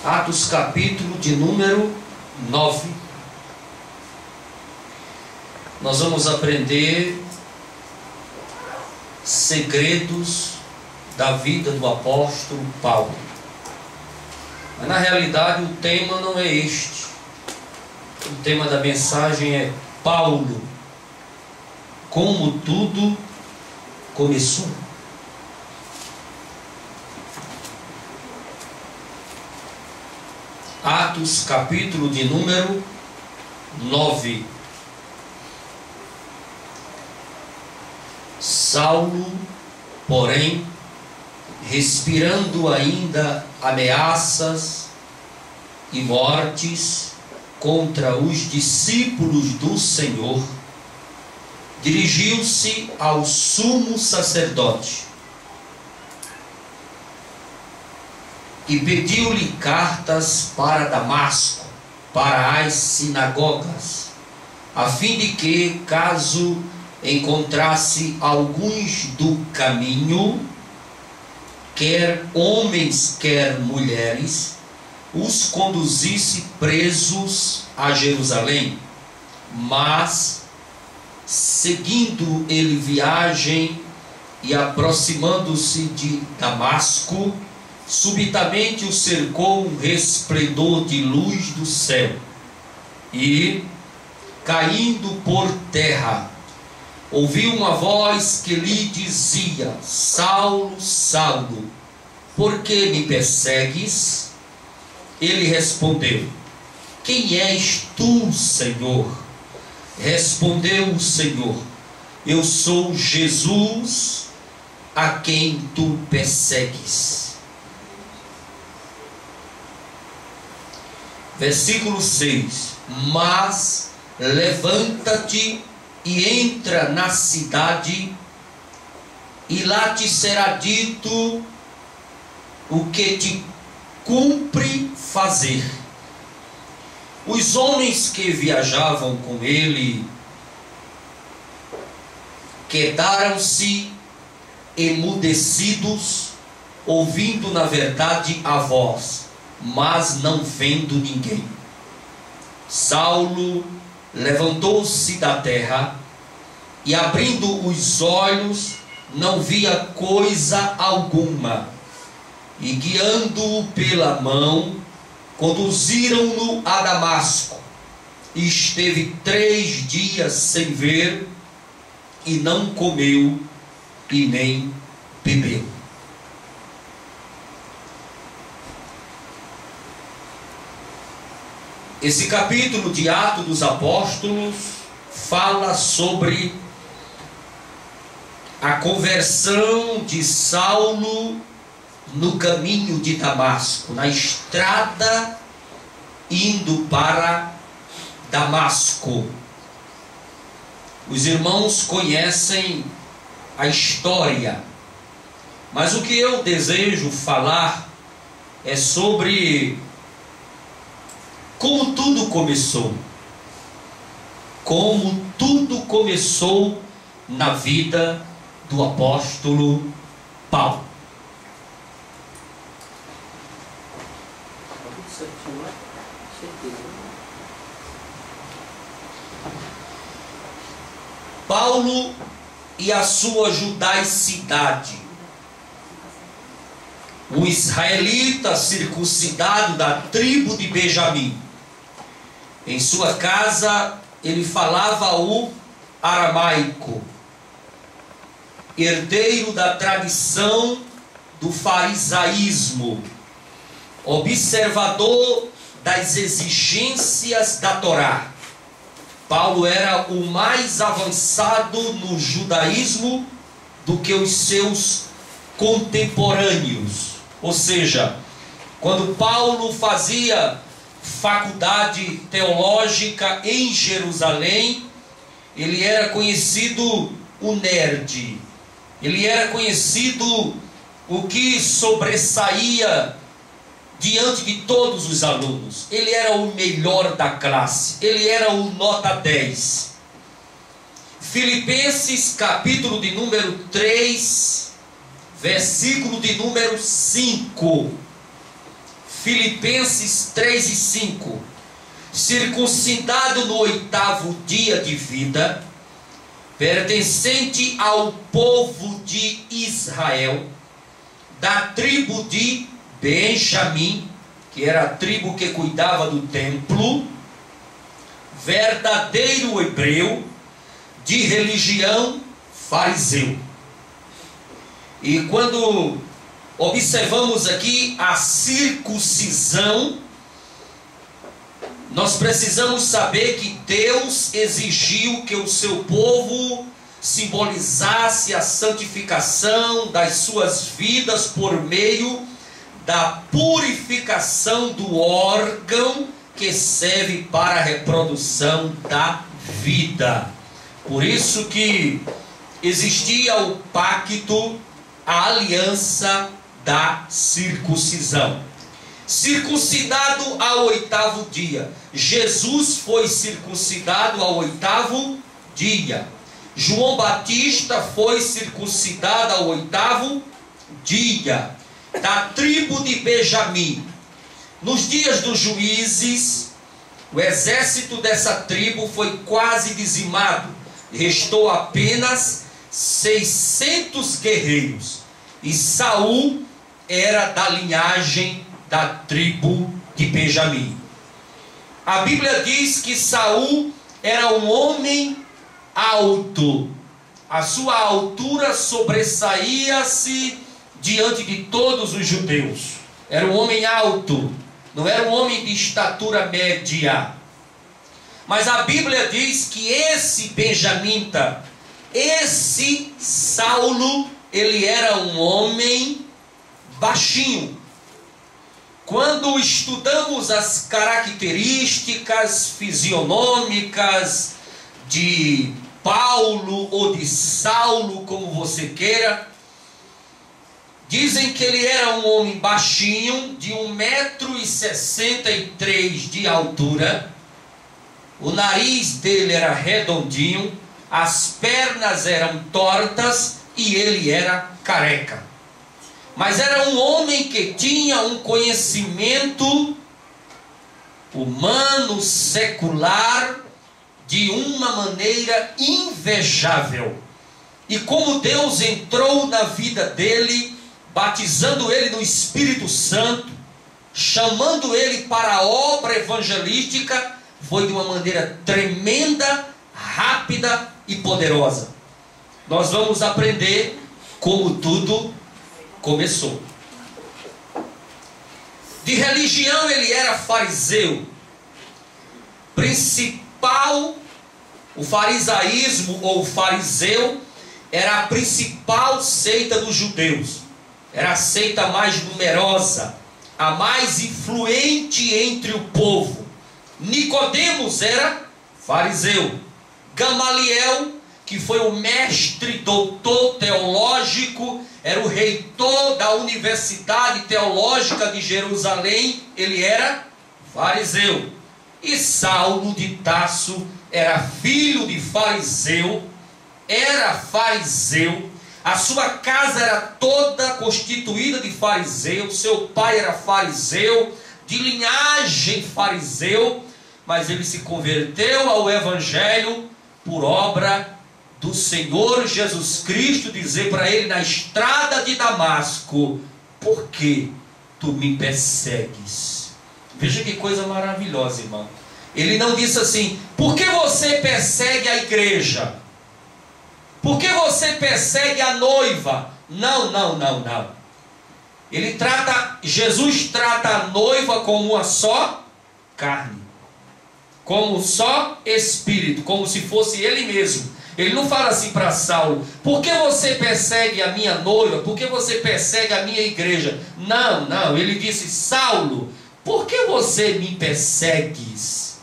Atos capítulo de número 9. Nós vamos aprender segredos da vida do apóstolo Paulo. Mas na realidade o tema não é este. O tema da mensagem é Paulo, como tudo começou. Atos capítulo de número 9. Saulo, porém, respirando ainda ameaças e mortes contra os discípulos do Senhor, dirigiu-se ao sumo sacerdote e pediu-lhe cartas para Damasco, para as sinagogas, a fim de que, caso encontrasse alguns do caminho, quer homens, quer mulheres, os conduzisse presos a Jerusalém. Mas, seguindo ele viagem e aproximando-se de Damasco, subitamente o cercou um resplendor de luz do céu, e, caindo por terra, ouviu uma voz que lhe dizia: Saulo, Saulo, por que me persegues? Ele respondeu: Quem és tu, Senhor? Respondeu o Senhor: Eu sou Jesus, a quem tu persegues. Versículo 6: Mas levanta-te e entra na cidade, e lá te será dito o que te cumpre fazer. Os homens que viajavam com ele quedaram-se emudecidos, ouvindo na verdade a voz, mas não vendo ninguém. Saulo levantou-se da terra e, abrindo os olhos, não via coisa alguma, e guiando-o pela mão, conduziram-no a Damasco. E esteve 3 dias sem ver, e não comeu e nem bebeu. Esse capítulo de Atos dos Apóstolos fala sobre a conversão de Saulo no caminho de Damasco, na estrada indo para Damasco. Os irmãos conhecem a história, mas o que eu desejo falar é sobre como tudo começou. Como tudo começou na vida do apóstolo Paulo. Paulo e a sua judaicidade. O israelita circuncidado da tribo de Benjamim. Em sua casa ele falava o aramaico, herdeiro da tradição do farisaísmo, observador das exigências da Torá. Paulo era o mais avançado no judaísmo do que os seus contemporâneos. Ou seja, quando Paulo fazia faculdade teológica em Jerusalém, ele era conhecido o nerd. Ele era conhecido o que sobressaía diante de todos os alunos. Ele era o melhor da classe. Ele era o nota 10. Filipenses capítulo de número 3, versículo de número 5. Filipenses 3:5. Circuncidado no 8º dia de vida, pertencente ao povo de Israel, da tribo de Benjamim, que era a tribo que cuidava do templo, verdadeiro hebreu, de religião fariseu. E quando observamos aqui a circuncisão, nós precisamos saber que Deus exigiu que o seu povo simbolizasse a santificação das suas vidas por meio da purificação do órgão que serve para a reprodução da vida. Por isso que existia o pacto, a aliança da circuncisão. Circuncidado ao 8º dia. Jesus foi circuncidado ao 8º dia. João Batista foi circuncidado ao 8º dia. Da tribo de Benjamim. Nos dias dos juízes, o exército dessa tribo foi quase dizimado. Restou apenas 600 guerreiros. E Saul era da linhagem da tribo de Benjamim. A Bíblia diz que Saul era um homem alto. A sua altura sobressaía-se diante de todos os judeus. Era um homem alto, não era um homem de estatura média. Mas a Bíblia diz que esse benjamita, esse Saulo, ele era um homem baixinho. Quando estudamos as características fisionômicas de Paulo ou de Saulo, como você queira, dizem que ele era um homem baixinho, de 1,63 m de altura. O nariz dele era redondinho, as pernas eram tortas e ele era careca. Mas era um homem que tinha um conhecimento humano, secular, de uma maneira invejável. E como Deus entrou na vida dele, batizando ele no Espírito Santo, chamando ele para a obra evangelística, foi de uma maneira tremenda, rápida e poderosa. Nós vamos aprender como tudo começou. De religião ele era fariseu. O farisaísmo ou fariseu era a principal seita dos judeus. Era a seita mais numerosa, a mais influente entre o povo. Nicodemos era fariseu. Gamaliel, que foi o mestre doutor teológico, era o reitor da Universidade Teológica de Jerusalém, ele era fariseu. E Saulo de Tarso era filho de fariseu, era fariseu. A sua casa era toda constituída de fariseu, seu pai era fariseu, de linhagem fariseu, mas ele se converteu ao Evangelho por obra do Senhor Jesus Cristo, dizer para ele na estrada de Damasco: por que tu me persegues? Veja que coisa maravilhosa, irmão. Ele não disse assim: por que você persegue a igreja? Por que você persegue a noiva? Não, não, não, não. Jesus trata a noiva como uma só carne, como um só espírito, como se fosse ele mesmo. Ele não fala assim para Saulo: por que você persegue a minha noiva? Por que você persegue a minha igreja? Não, não. Ele disse: Saulo, por que você me persegues?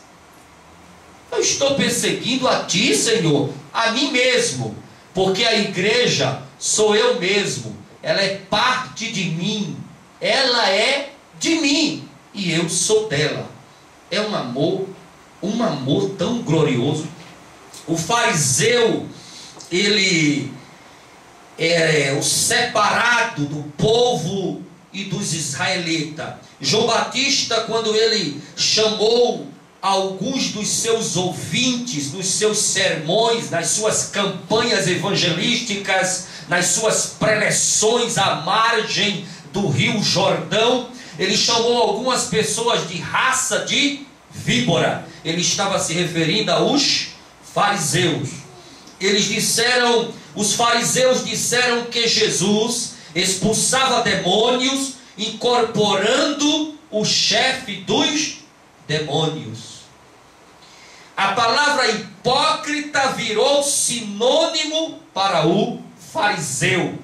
Eu estou perseguindo a ti, Senhor, a mim mesmo, porque a igreja sou eu mesmo. Ela é parte de mim. Ela é de mim e eu sou dela. É um amor tão glorioso. O fariseu, ele é o separado do povo e dos israelitas. João Batista, quando ele chamou alguns dos seus ouvintes, nos seus sermões, nas suas campanhas evangelísticas, nas suas preleções à margem do Rio Jordão, ele chamou algumas pessoas de raça de víbora. Ele estava se referindo aos fariseus. Os fariseus disseram que Jesus expulsava demônios, incorporando o chefe dos demônios. A palavra hipócrita virou sinônimo para o fariseu.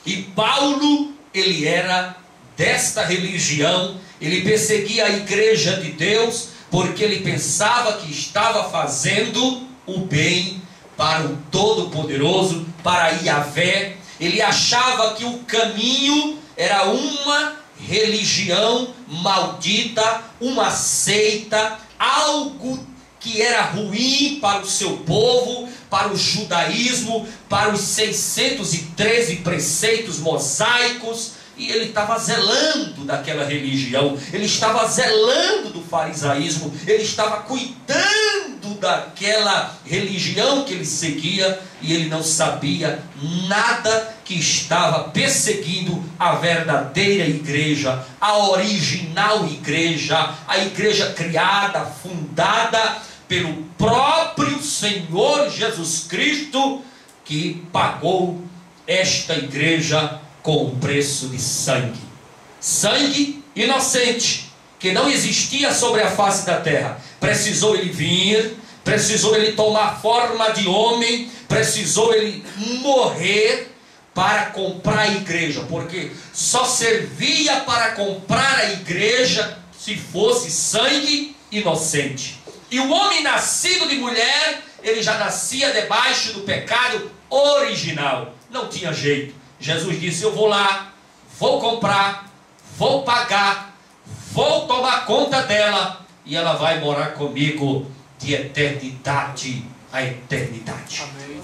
E Paulo, ele era desta religião. Ele perseguia a igreja de Deus, porque ele pensava que estava fazendo o bem para o Todo-Poderoso, para Yahvé. Ele achava que o caminho era uma religião maldita, uma seita, algo que era ruim para o seu povo, para o judaísmo, para os 613 preceitos mosaicos. E ele estava zelando daquela religião, ele estava zelando do farisaísmo, ele estava cuidando daquela religião que ele seguia, e ele não sabia nada que estava perseguindo a verdadeira igreja, a original igreja, a igreja criada, fundada pelo próprio Senhor Jesus Cristo, que pagou esta igreja com o preço de sangue. Sangue inocente, que não existia sobre a face da terra. Precisou ele vir, precisou ele tomar forma de homem, precisou ele morrer para comprar a igreja, porque só servia para comprar a igreja se fosse sangue inocente. E o homem nascido de mulher, ele já nascia debaixo do pecado original. Não tinha jeito. Jesus disse: eu vou lá, vou comprar, vou pagar, vou tomar conta dela, e ela vai morar comigo de eternidade a eternidade. Amém.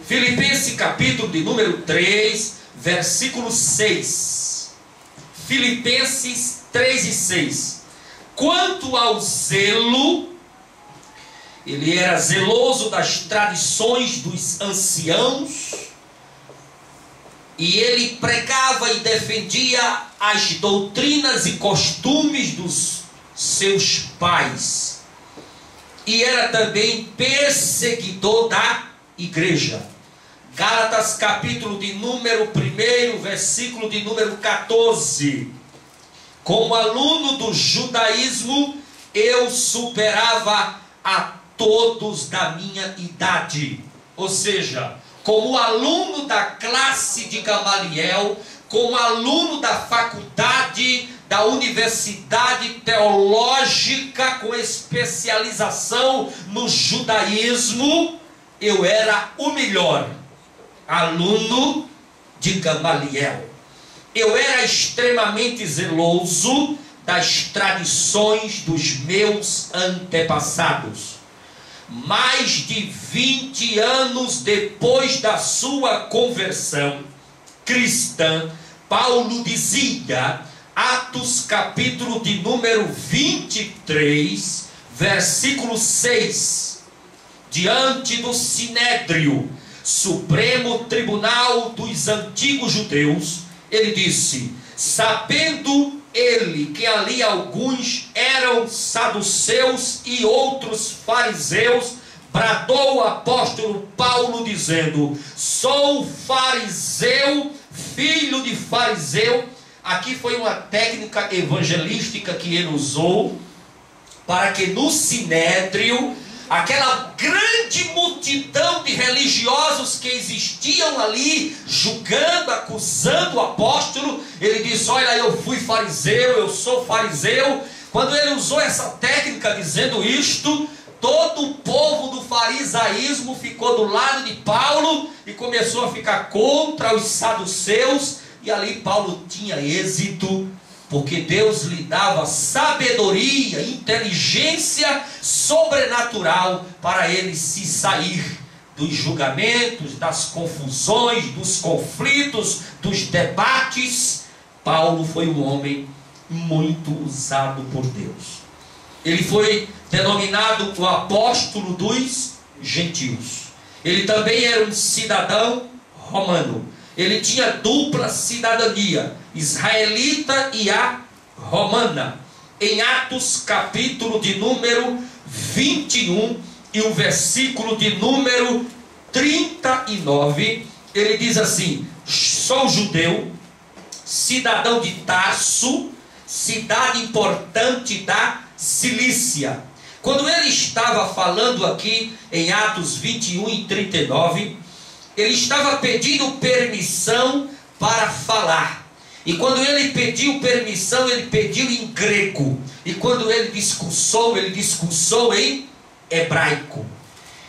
Filipenses capítulo de número 3, versículo 6. Filipenses 3 e 6. Quanto ao zelo, ele era zeloso das tradições dos anciãos, e ele pregava e defendia as doutrinas e costumes dos seus pais. E era também perseguidor da igreja. Gálatas capítulo de número 1, versículo de número 14. Como aluno do judaísmo, eu superava a todos da minha idade. Ou seja, como aluno da classe de Gamaliel, como aluno da faculdade, da universidade teológica com especialização no judaísmo, eu era o melhor aluno de Gamaliel. Eu era extremamente zeloso das tradições dos meus antepassados. Mais de 20 anos depois da sua conversão cristã, Paulo dizia, Atos capítulo de número 23, versículo 6, diante do Sinédrio, Supremo Tribunal dos antigos judeus, ele disse: sabendo ele que ali alguns eram saduceus e outros fariseus, bradou o apóstolo Paulo dizendo: sou fariseu, filho de fariseu. Aqui foi uma técnica evangelística que ele usou para que no Sinédrio, aquela grande multidão de religiosos que existiam ali, julgando, acusando o apóstolo, ele disse: olha, eu fui fariseu, eu sou fariseu. Quando ele usou essa técnica dizendo isto, todo o povo do farisaísmo ficou do lado de Paulo e começou a ficar contra os saduceus. E ali Paulo tinha êxito, porque Deus lhe dava sabedoria, inteligência sobrenatural para ele se sair dos julgamentos, das confusões, dos conflitos, dos debates, Paulo foi um homem muito usado por Deus. Ele foi denominado o apóstolo dos gentios. Ele também era um cidadão romano. Ele tinha dupla cidadania, israelita e a romana. Em Atos capítulo de número 21 e o versículo de número 39, ele diz assim: sou judeu, cidadão de Tarso, cidade importante da Cilícia. Quando ele estava falando aqui em Atos 21 e 39, ele estava pedindo permissão para falar. E quando ele pediu permissão, ele pediu em grego. E quando ele discursou em hebraico.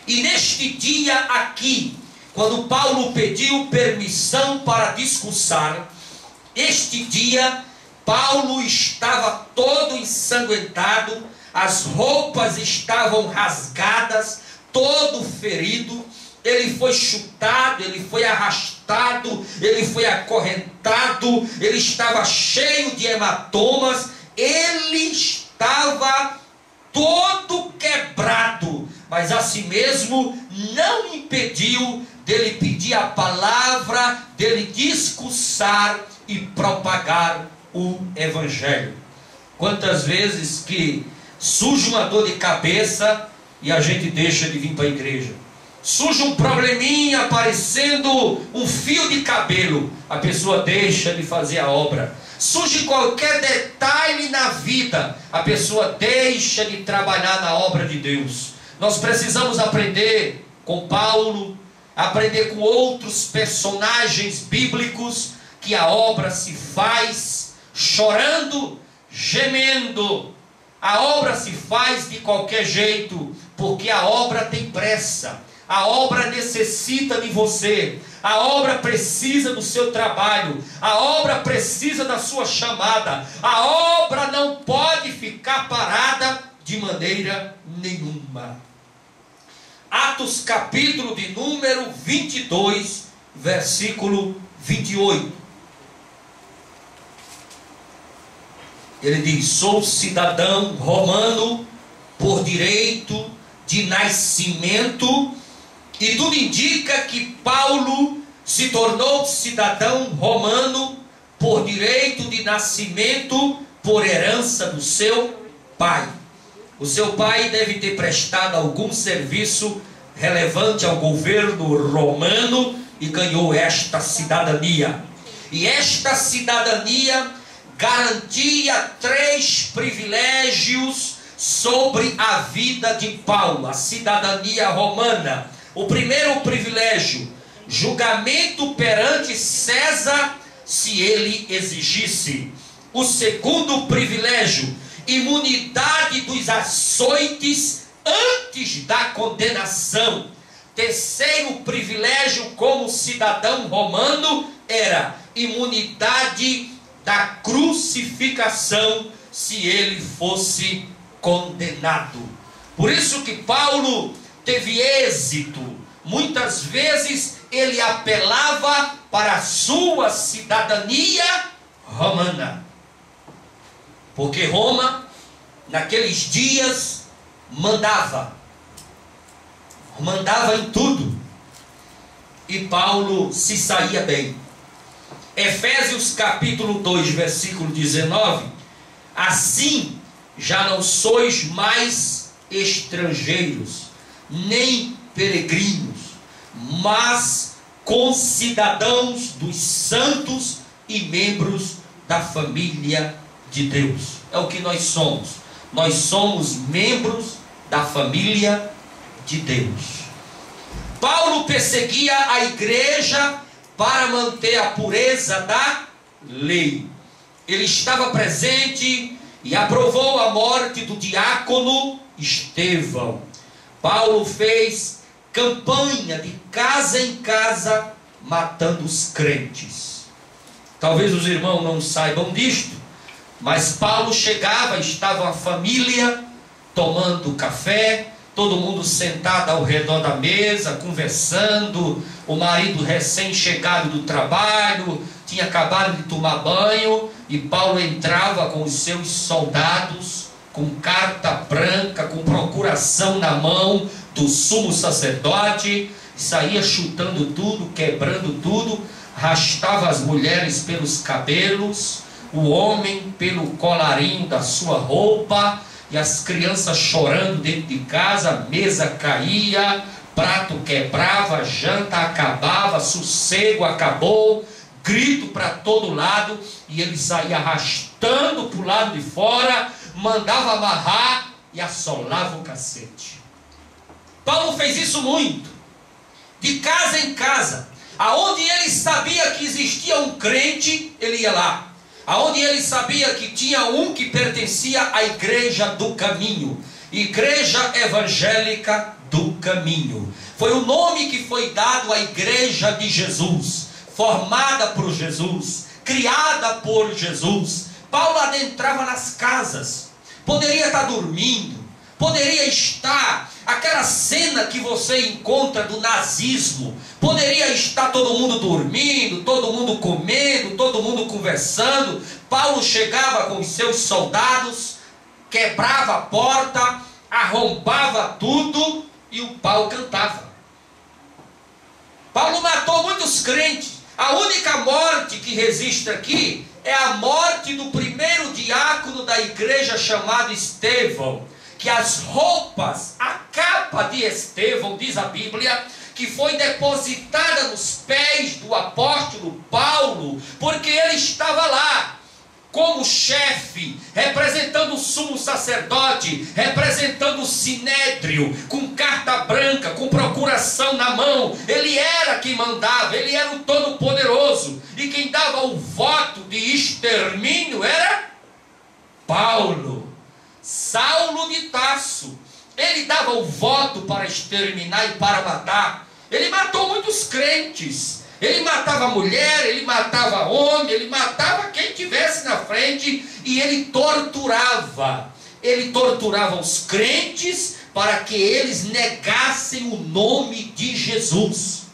E neste dia aqui, quando Paulo pediu permissão para discursar, este dia Paulo estava todo ensanguentado, as roupas estavam rasgadas, todo ferido. Ele foi chutado, ele foi arrastado, ele foi acorrentado, ele estava cheio de hematomas, ele estava todo quebrado, mas assim mesmo não impediu dele pedir a palavra, dele discursar e propagar o evangelho. Quantas vezes que surge uma dor de cabeça e a gente deixa de vir para a igreja? Surge um probleminha aparecendo um fio de cabelo, a pessoa deixa de fazer a obra. Surge qualquer detalhe na vida, a pessoa deixa de trabalhar na obra de Deus. Nós precisamos aprender com Paulo, aprender com outros personagens bíblicos, que a obra se faz chorando, gemendo. A obra se faz de qualquer jeito, porque a obra tem pressa. A obra necessita de você. A obra precisa do seu trabalho. A obra precisa da sua chamada. A obra não pode ficar parada de maneira nenhuma. Atos capítulo de número 22, versículo 28. Ele diz: sou cidadão romano por direito de nascimento. E tudo indica que Paulo se tornou cidadão romano por direito de nascimento, por herança do seu pai. O seu pai deve ter prestado algum serviço relevante ao governo romano e ganhou esta cidadania. E esta cidadania garantia 3 privilégios sobre a vida de Paulo, a cidadania romana. O primeiro privilégio: julgamento perante César, se ele exigisse. O segundo privilégio: imunidade dos açoites antes da condenação. Terceiro privilégio como cidadão romano era imunidade da crucificação, se ele fosse condenado. Por isso que Paulo teve êxito. Muitas vezes ele apelava para a sua cidadania romana, porque Roma naqueles dias mandava em tudo, e Paulo se saía bem. Efésios capítulo 2, versículo 19: assim já não sois mais estrangeiros, nem peregrinos, mas concidadãos dos santos e membros da família de Deus. É o que nós somos. Nós somos membros da família de Deus. Paulo perseguia a igreja para manter a pureza da lei. Ele estava presente e aprovou a morte do diácono Estevão. Paulo fez campanha de casa em casa, matando os crentes. Talvez os irmãos não saibam disto, mas Paulo chegava, estava a família tomando café, todo mundo sentado ao redor da mesa, conversando, o marido recém-chegado do trabalho, tinha acabado de tomar banho, e Paulo entrava com os seus soldados, com carta branca, com procuração na mão do sumo sacerdote, saía chutando tudo, quebrando tudo, arrastava as mulheres pelos cabelos, o homem pelo colarinho da sua roupa, e as crianças chorando dentro de casa, a mesa caía, prato quebrava, janta acabava, sossego acabou, grito para todo lado, e ele saía arrastando para o lado de fora, mandava amarrar e assolava o cacete. Paulo fez isso muito, de casa em casa, aonde ele sabia que existia um crente, ele ia lá. Aonde ele sabia que tinha um que pertencia à igreja do caminho, igreja evangélica do caminho. Foi o nome que foi dado à igreja de Jesus, formada por Jesus, criada por Jesus. Paulo adentrava nas casas, poderia estar dormindo, poderia estar aquela cena que você encontra do nazismo, poderia estar todo mundo dormindo, todo mundo comendo, todo mundo conversando. Paulo chegava com os seus soldados, quebrava a porta, arrombava tudo e o pau cantava. Paulo matou muitos crentes. A única morte que resiste aqui é a morte do primeiro diácono da igreja chamado Estevão, que as roupas, a capa de Estevão, diz a Bíblia, que foi depositada nos pés do apóstolo Paulo, porque ele estava lá como chefe, representando o sumo sacerdote, representando o sinédrio, com carta branca, com procuração na mão. Ele era quem mandava, ele era o todo-poderoso, e quem dava o voto de extermínio era Paulo. Saulo de Tarso, ele dava o voto para exterminar e para matar. Ele matou muitos crentes, ele matava mulher, ele matava homem, ele matava quem tivesse na frente, e ele torturava os crentes para que eles negassem o nome de Jesus.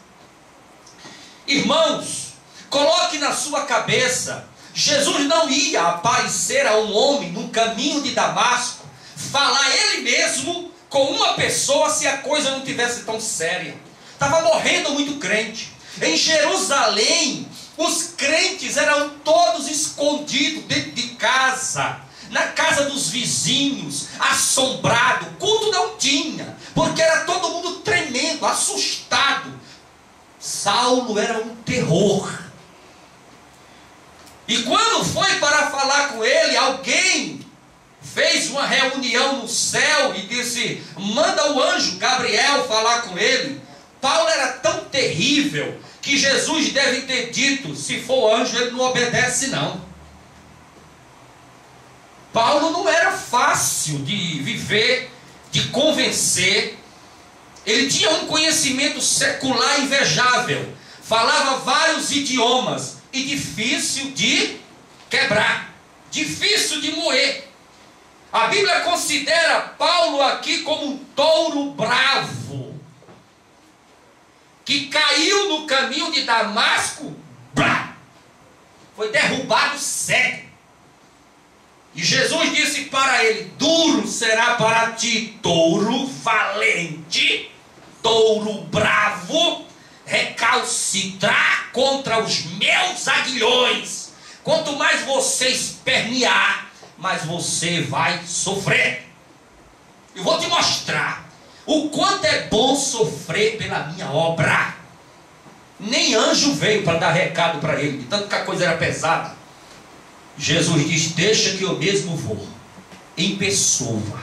Irmãos, coloque na sua cabeça, Jesus não ia aparecer a um homem no caminho de Damasco, falar ele mesmo com uma pessoa, se a coisa não tivesse tão séria. Estava morrendo muito crente. Em Jerusalém, os crentes eram todos escondidos dentro de casa, na casa dos vizinhos, assombrado. Culto não tinha, porque era todo mundo tremendo, assustado. Saulo era um terror. E quando foi para falar com ele, alguém fez uma reunião no céu e disse: manda o anjo Gabriel falar com ele. Paulo era tão terrível que Jesus deve ter dito: se for anjo, ele não obedece não. Paulo não era fácil de viver, de convencer. Ele tinha um conhecimento secular invejável, falava vários idiomas, e difícil de quebrar, difícil de moer. A Bíblia considera Paulo aqui como um touro bravo, que caiu no caminho de Damasco, foi derrubado cego. E Jesus disse para ele: duro será para ti, touro valente, touro bravo, recalcitrar contra os meus aguilhões. Quanto mais você espernear, mais você vai sofrer. Eu vou te mostrar o quanto é bom sofrer pela minha obra. Nem anjo veio para dar recado para ele, de tanto que a coisa era pesada. Jesus diz: deixa que eu mesmo vou, em pessoa.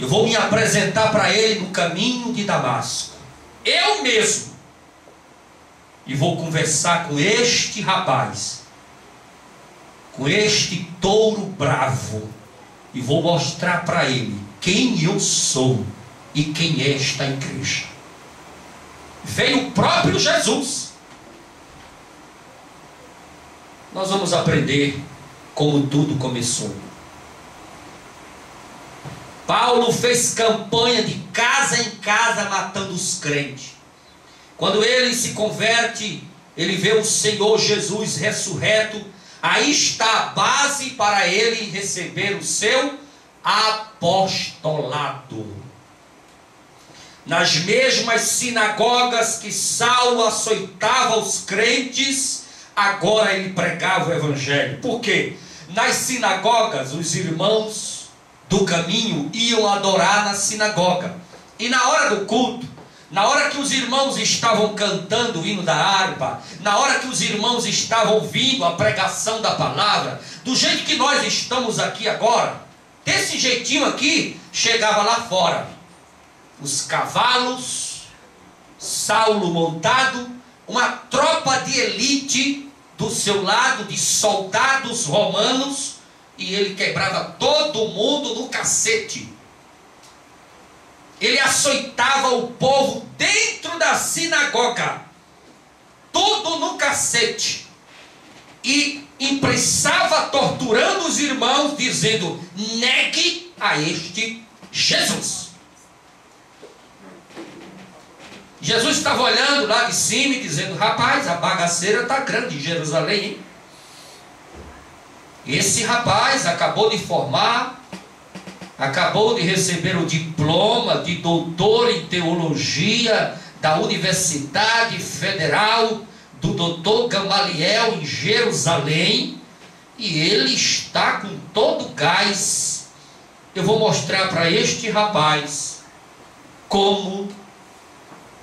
Eu vou me apresentar para ele no caminho de Damasco, eu mesmo. E vou conversar com este rapaz, com este touro bravo, e vou mostrar para ele quem eu sou e quem é esta igreja. Veio o próprio Jesus. Nós vamos aprender como tudo começou. Paulo fez campanha de casa em casa matando os crentes. Quando ele se converte, ele vê o Senhor Jesus ressurreto. Aí está a base para ele receber o seu apostolado. Nas mesmas sinagogas que Saulo açoitava os crentes, agora ele pregava o evangelho. Por quê? Nas sinagogas, os irmãos do caminho iam adorar na sinagoga. E na hora do culto, na hora que os irmãos estavam cantando o hino da harpa, na hora que os irmãos estavam ouvindo a pregação da palavra, do jeito que nós estamos aqui agora, desse jeitinho aqui, chegava lá fora os cavalos, Saulo montado, uma tropa de elite do seu lado, de soldados romanos, e ele quebrava todo mundo no cacete. Ele açoitava o povo dentro da sinagoga, tudo no cacete, e imprensava torturando os irmãos, dizendo: negue a este Jesus. Jesus estava olhando lá de cima e dizendo: rapaz, a bagaceira está grande em Jerusalém, hein? Esse rapaz acabou de formar, acabou de receber o diploma de doutor em teologia da Universidade Federal do Dr. Gamaliel em Jerusalém, e ele está com todo gás. Eu vou mostrar para este rapaz como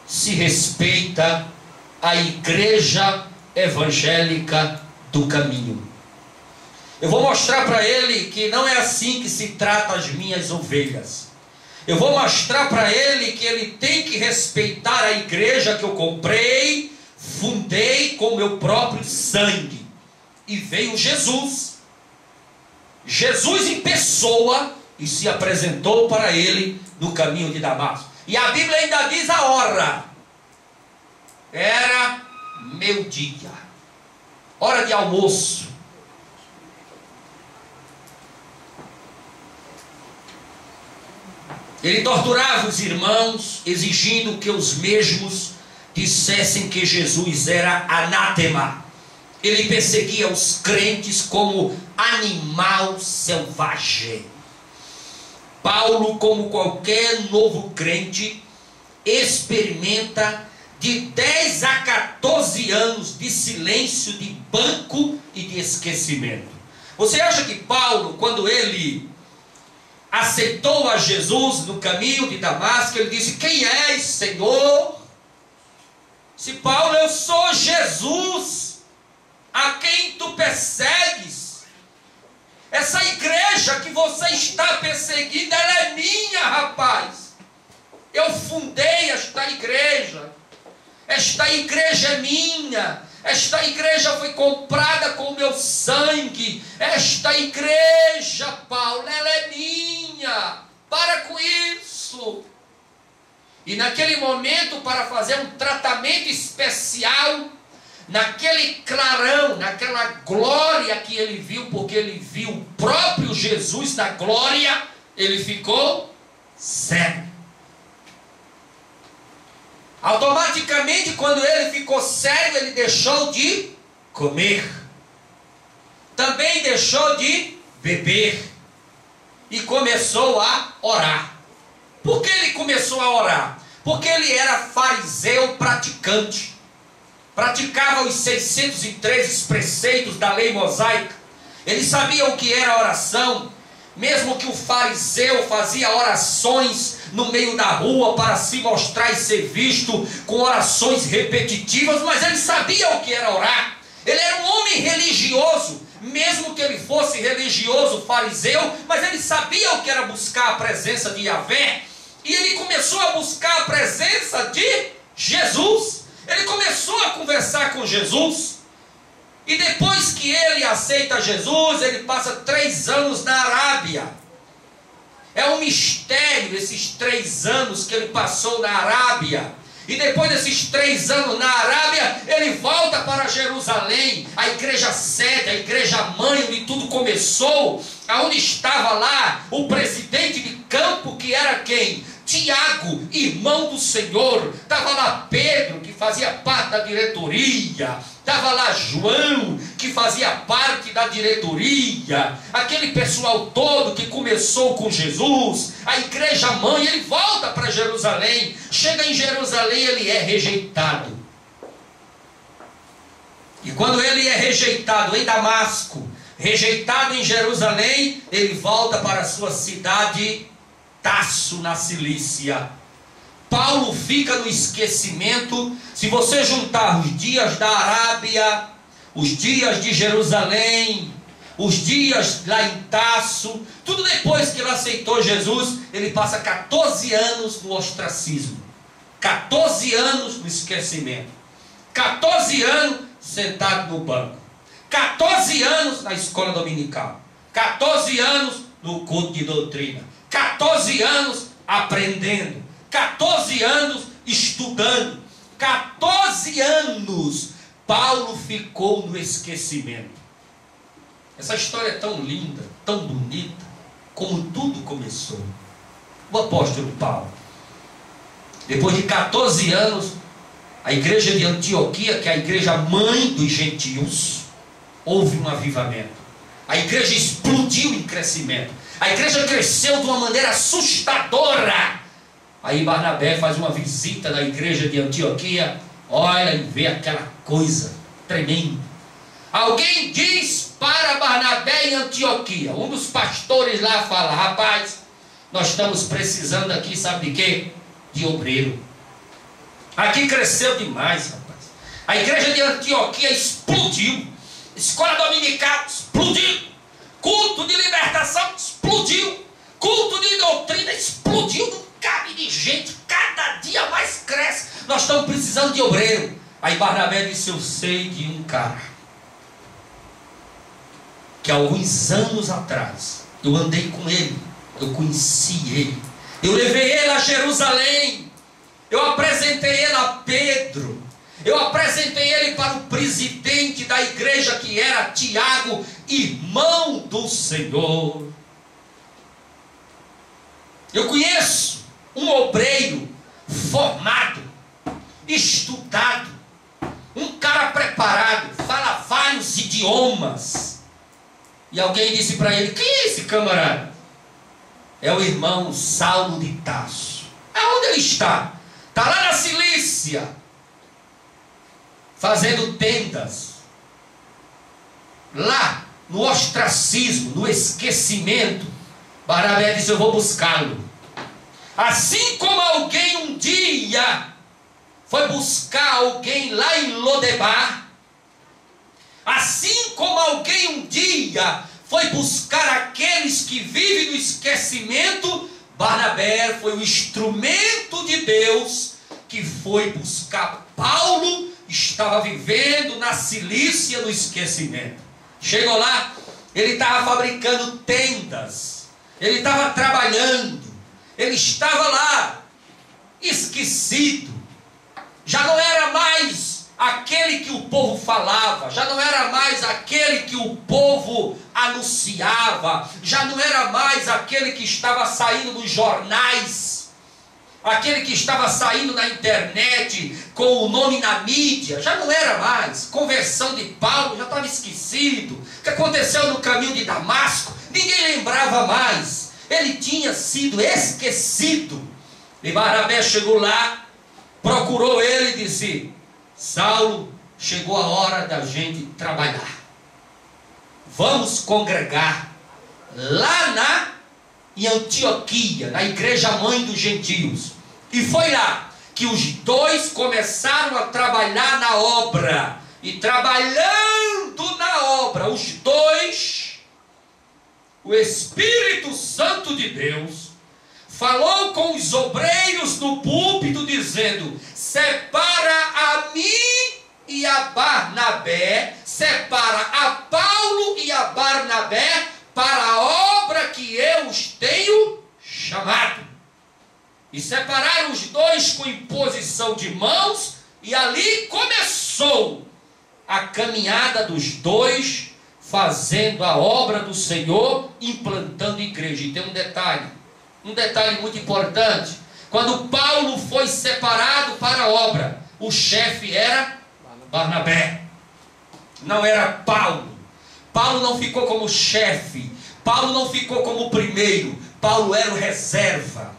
se respeita a igreja evangélica do caminho. Eu vou mostrar para ele que não é assim que se trata as minhas ovelhas. Eu vou mostrar para ele que ele tem que respeitar a igreja que eu comprei, fundei com meu próprio sangue. E veio Jesus. Jesus em pessoa, e se apresentou para ele no caminho de Damasco. E a Bíblia ainda diz a hora. Era meio-dia, hora de almoço. Ele torturava os irmãos, exigindo que os mesmos dissessem que Jesus era anátema. Ele perseguia os crentes como animal selvagem. Paulo, como qualquer novo crente, experimenta de 10 a 14 anos de silêncio, de banco e de esquecimento. Você acha que Paulo, quando ele aceitou a Jesus no caminho de Damasco, ele disse: quem és, Senhor? Se Paulo, eu sou Jesus, a quem tu persegues. Essa igreja que você está perseguindo, ela é minha, rapaz. Eu fundei esta igreja. Esta igreja é minha. Esta igreja foi comprada com o meu sangue. Esta igreja, Paulo, ela é minha. Para com isso. E naquele momento, para fazer um tratamento especial, naquele clarão, naquela glória que ele viu, porque ele viu o próprio Jesus na glória, ele ficou cego. Automaticamente, quando ele ficou cego, ele deixou de comer. Também deixou de beber. E começou a orar. Por que ele começou a orar? Porque ele era fariseu praticante. Praticava os 613 preceitos da lei mosaica. Ele sabia o que era oração. Mesmo que o fariseu fazia orações no meio da rua para se mostrar e ser visto, com orações repetitivas, mas ele sabia o que era orar. Ele era um homem religioso, mesmo que ele fosse religioso fariseu, mas ele sabia o que era buscar a presença de Yahvé. E ele começou a buscar a presença de Jesus. Ele começou a conversar com Jesus. E depois que ele aceita Jesus, ele passa 3 anos na Arábia. É um mistério esses 3 anos que ele passou na Arábia. E depois desses 3 anos na Arábia, ele volta para Jerusalém, a igreja sede, a igreja mãe, onde tudo começou, aonde estava lá o presidente de campo, que era quem? Tiago, irmão do Senhor, estava lá Pedro, que fazia parte da diretoria, estava lá João, que fazia parte da diretoria, aquele pessoal todo que começou com Jesus, a igreja mãe. Ele volta para Jerusalém, chega em Jerusalém, ele é rejeitado. E quando ele é rejeitado em Damasco, rejeitado em Jerusalém, ele volta para a sua cidade Tarso, na Cilícia. Paulo fica no esquecimento. Se você juntar os dias da Arábia, os dias de Jerusalém, os dias lá em Tarso, tudo depois que ele aceitou Jesus, ele passa 14 anos no ostracismo, 14 anos no esquecimento, 14 anos sentado no banco, 14 anos na escola dominical, 14 anos no culto de doutrina, 14 anos aprendendo, 14 anos estudando, 14 anos Paulo ficou no esquecimento. Essa história é tão linda, tão bonita, como tudo começou. O apóstolo Paulo, depois de 14 anos, a igreja de Antioquia, que é a igreja mãe dos gentios, houve um avivamento. A igreja explodiu em crescimento. A igreja cresceu de uma maneira assustadora. Aí Barnabé faz uma visita na igreja de Antioquia, olha e vê aquela coisa tremenda. Alguém diz para Barnabé em Antioquia, um dos pastores lá fala: rapaz, nós estamos precisando aqui, sabe de quê? De obreiro. Aqui cresceu demais, rapaz. A igreja de Antioquia explodiu. Escola dominical explodiu. Culto de libertação explodiu. Culto de doutrina explodiu. Não cabe de gente, cada dia mais cresce. Nós estamos precisando de obreiro. Aí Barnabé disse: eu sei de um cara que alguns anos atrás eu andei com ele, eu conheci ele, eu levei ele a Jerusalém, eu apresentei ele a Pedro, eu apresentei ele para o presidente da igreja, que era Tiago, irmão do Senhor. Eu conheço um obreiro formado, estudado, um cara preparado, fala vários idiomas. E alguém disse para ele: quem é esse camarada? É o irmão Saulo de Tarso. Aonde ele está? Está lá na Cilícia, fazendo tendas, lá no ostracismo, no esquecimento. Barnabé disse: eu vou buscá-lo. Assim como alguém um dia foi buscar alguém lá em Lodebar, assim como alguém um dia foi buscar aqueles que vivem no esquecimento, Barnabé foi o instrumento de Deus que foi buscar Paulo. Estava vivendo na Cilícia, no esquecimento. Chegou lá, ele estava fabricando tendas, ele estava trabalhando, ele estava lá esquecido. Já não era mais aquele que o povo falava, já não era mais aquele que o povo anunciava, já não era mais aquele que estava saindo nos jornais, aquele que estava saindo na internet com o nome na mídia. Já não era mais. Conversão de Paulo já estava esquecido. O que aconteceu no caminho de Damasco, ninguém lembrava mais. Ele tinha sido esquecido. E Barnabé chegou lá, procurou ele e disse: Saulo, chegou a hora da gente trabalhar. Vamos congregar lá em Antioquia, na igreja mãe dos gentios. E foi lá que os dois começaram a trabalhar na obra. E trabalhando na obra, os dois, o Espírito Santo de Deus falou com os obreiros no púlpito, dizendo: separa a mim e a Barnabé, separa a Paulo e a Barnabé para a obra que eu os tenho chamado. E separaram os dois com imposição de mãos, e ali começou a caminhada dos dois, fazendo a obra do Senhor, implantando igreja. E tem um detalhe muito importante: Quando Paulo foi separado para a obra, o chefe era Barnabé, não era Paulo. Paulo não ficou como chefe, Paulo não ficou como primeiro, Paulo era o reserva.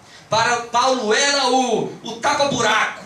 Paulo era o tapa-buraco.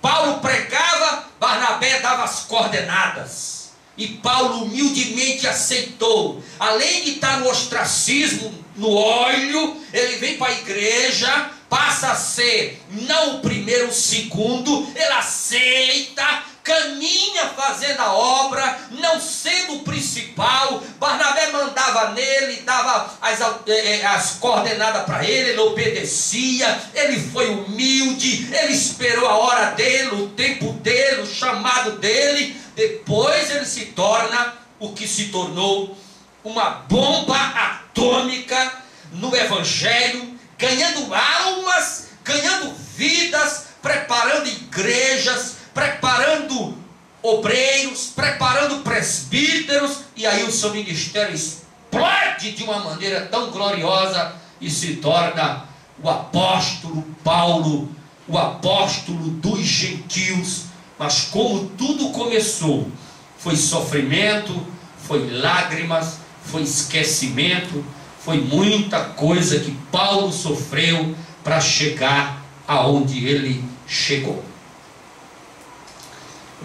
Paulo pregava, Barnabé dava as coordenadas. E Paulo humildemente aceitou. Além de estar no ostracismo, no óleo, ele vem para a igreja, passa a ser não o primeiro, o segundo. Ele aceita, caminha fazendo a obra, não sendo o principal. Barnabé mandava nele, dava as coordenadas para ele, ele obedecia. Ele foi humilde, ele esperou a hora dele, o tempo dele, o chamado dele. Depois ele se torna o que se tornou uma bomba atômica no Evangelho, ganhando almas, ganhando vidas, preparando igrejas, preparando obreiros, preparando presbíteros, e aí o seu ministério explode de uma maneira tão gloriosa e se torna o apóstolo Paulo, o apóstolo dos gentios. Mas como tudo começou, foi sofrimento, foi lágrimas, foi esquecimento, foi muita coisa que Paulo sofreu para chegar aonde ele chegou.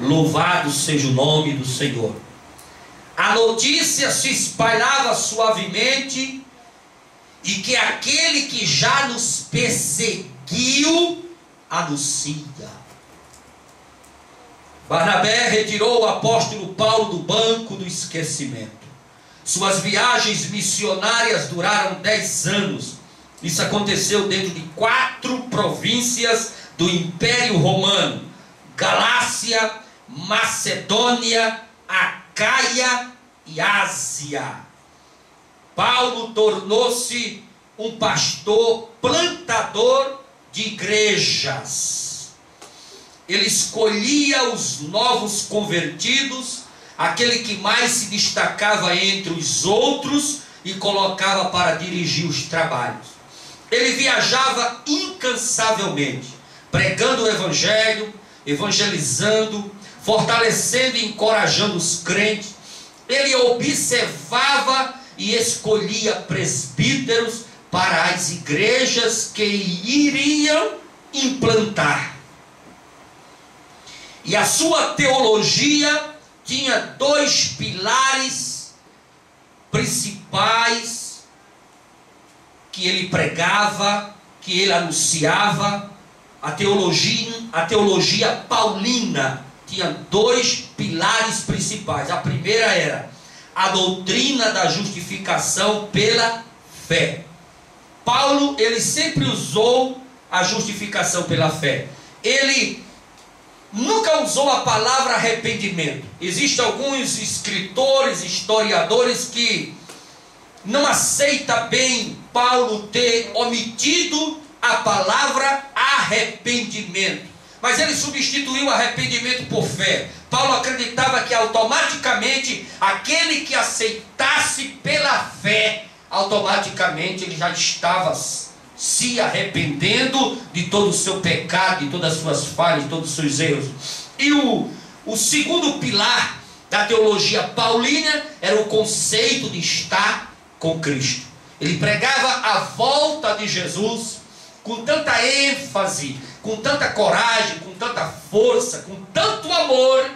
Louvado seja o nome do Senhor. A notícia se espalhava suavemente, e que aquele que já nos perseguiu anuncia. Barnabé retirou o apóstolo Paulo do banco do esquecimento. Suas viagens missionárias duraram 10 anos. Isso aconteceu dentro de 4 províncias do Império Romano: Galácia, Macedônia, Acaia e Ásia. Paulo tornou-se um pastor plantador de igrejas. Ele escolhia os novos convertidos, aquele que mais se destacava entre os outros, e colocava para dirigir os trabalhos. Ele viajava incansavelmente, pregando o Evangelho, evangelizando, fortalecendo e encorajando os crentes. Ele observava e escolhia presbíteros para as igrejas que iriam implantar. E a sua teologia tinha 2 pilares principais que ele pregava, que ele anunciava. A teologia paulina tinha 2 pilares principais. A primeira era a doutrina da justificação pela fé. Paulo, ele sempre usou a justificação pela fé. Ele nunca usou a palavra arrependimento. Existem alguns escritores, historiadores que não aceitam bem Paulo ter omitido a palavra arrependimento. Mas ele substituiu arrependimento por fé. Paulo acreditava que automaticamente aquele que aceitasse pela fé, automaticamente ele já estava se arrependendo de todo o seu pecado, de todas as suas falhas, de todos os seus erros. E o segundo pilar da teologia paulina era o conceito de estar com Cristo. Ele pregava a volta de Jesus com tanta ênfase, com tanta coragem, com tanta força, com tanto amor,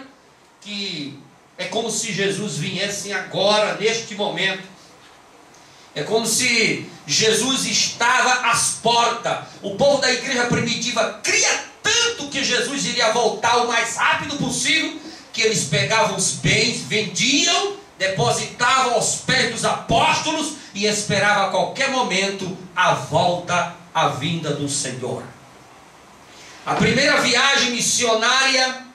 que é como se Jesus viesse agora, neste momento. É como se Jesus estava às portas. O povo da igreja primitiva cria tanto que Jesus iria voltar o mais rápido possível, que eles pegavam os bens, vendiam, depositavam aos pés dos apóstolos e esperavam a qualquer momento a volta, a vinda do Senhor. A primeira viagem missionária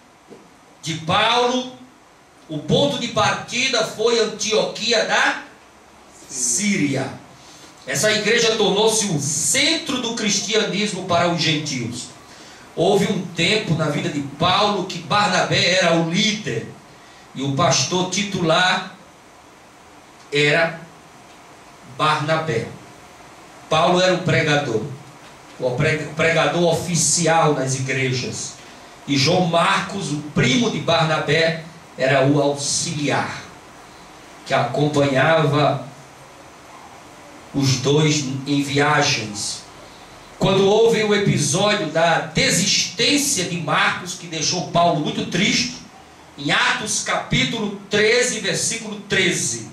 de Paulo, o ponto de partida foi Antioquia da Síria. Essa igreja tornou-se um centro do cristianismo para os gentios. Houve um tempo na vida de Paulo que Barnabé era o líder e o pastor titular era Barnabé. Paulo era o pregador. o pregador oficial nas igrejas. E João Marcos, o primo de Barnabé, era o auxiliar, que acompanhava os dois em viagens. Quando houve o episódio da desistência de Marcos, que deixou Paulo muito triste, em Atos capítulo 13, versículo 13.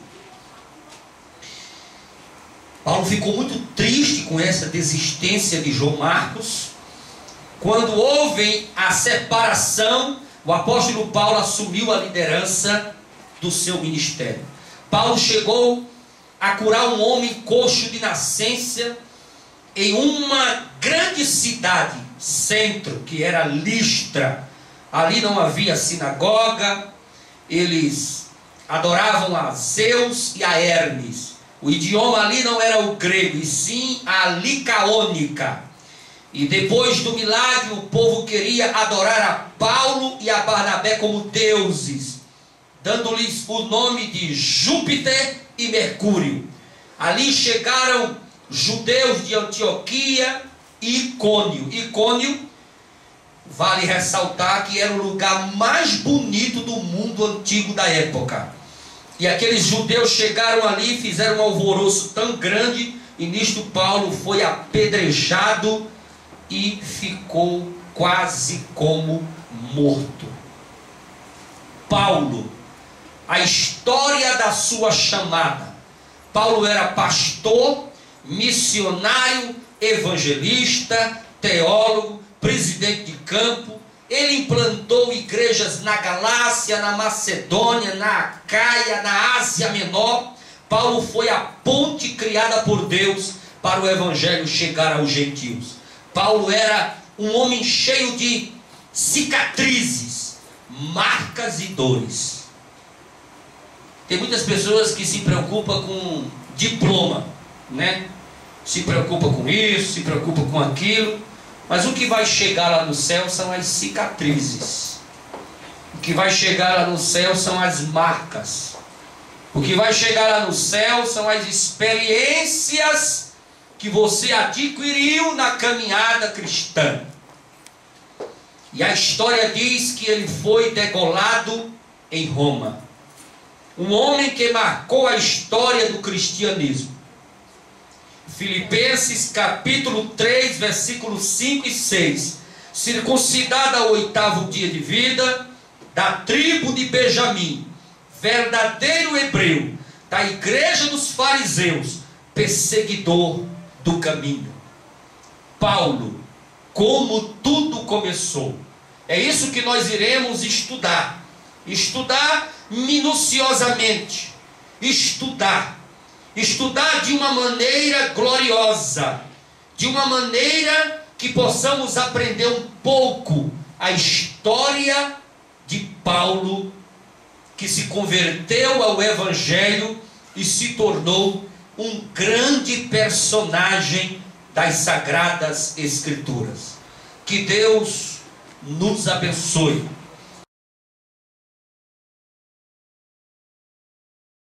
Paulo ficou muito triste com essa desistência de João Marcos. Quando houve a separação, o apóstolo Paulo assumiu a liderança do seu ministério. Paulo chegou a curar um homem coxo de nascença em uma grande cidade, centro, que era Listra. Ali não havia sinagoga, eles adoravam a Zeus e a Hermes. O idioma ali não era o grego, e sim a licaônica. E depois do milagre, o povo queria adorar a Paulo e a Barnabé como deuses, dando-lhes o nome de Júpiter e Mercúrio. Ali chegaram judeus de Antioquia e Icônio. Icônio, vale ressaltar que era o lugar mais bonito do mundo antigo da época. E aqueles judeus chegaram ali e fizeram um alvoroço tão grande, e nisto Paulo foi apedrejado e ficou quase como morto. Paulo, a história da sua chamada. Paulo era pastor, missionário, evangelista, teólogo, presidente de campo. Ele implantou igrejas na Galácia, na Macedônia, na Acaia, na Ásia Menor. Paulo foi a ponte criada por Deus para o evangelho chegar aos gentios. Paulo era um homem cheio de cicatrizes, marcas e dores. Tem muitas pessoas que se preocupam com diploma, né? Se preocupa com isso, se preocupa com aquilo. Mas o que vai chegar lá no céu são as cicatrizes. O que vai chegar lá no céu são as marcas. O que vai chegar lá no céu são as experiências que você adquiriu na caminhada cristã. E a história diz que ele foi degolado em Roma. Um homem que marcou a história do cristianismo. Filipenses capítulo 3, versículos 5 e 6. Circuncidado ao 8º dia de vida, da tribo de Benjamim, verdadeiro hebreu, da igreja dos fariseus, perseguidor do caminho. Paulo, como tudo começou. É isso que nós iremos estudar. Estudar minuciosamente. Estudar de uma maneira gloriosa, de uma maneira que possamos aprender um pouco a história de Paulo, que se converteu ao Evangelho e se tornou um grande personagem das Sagradas Escrituras. Que Deus nos abençoe.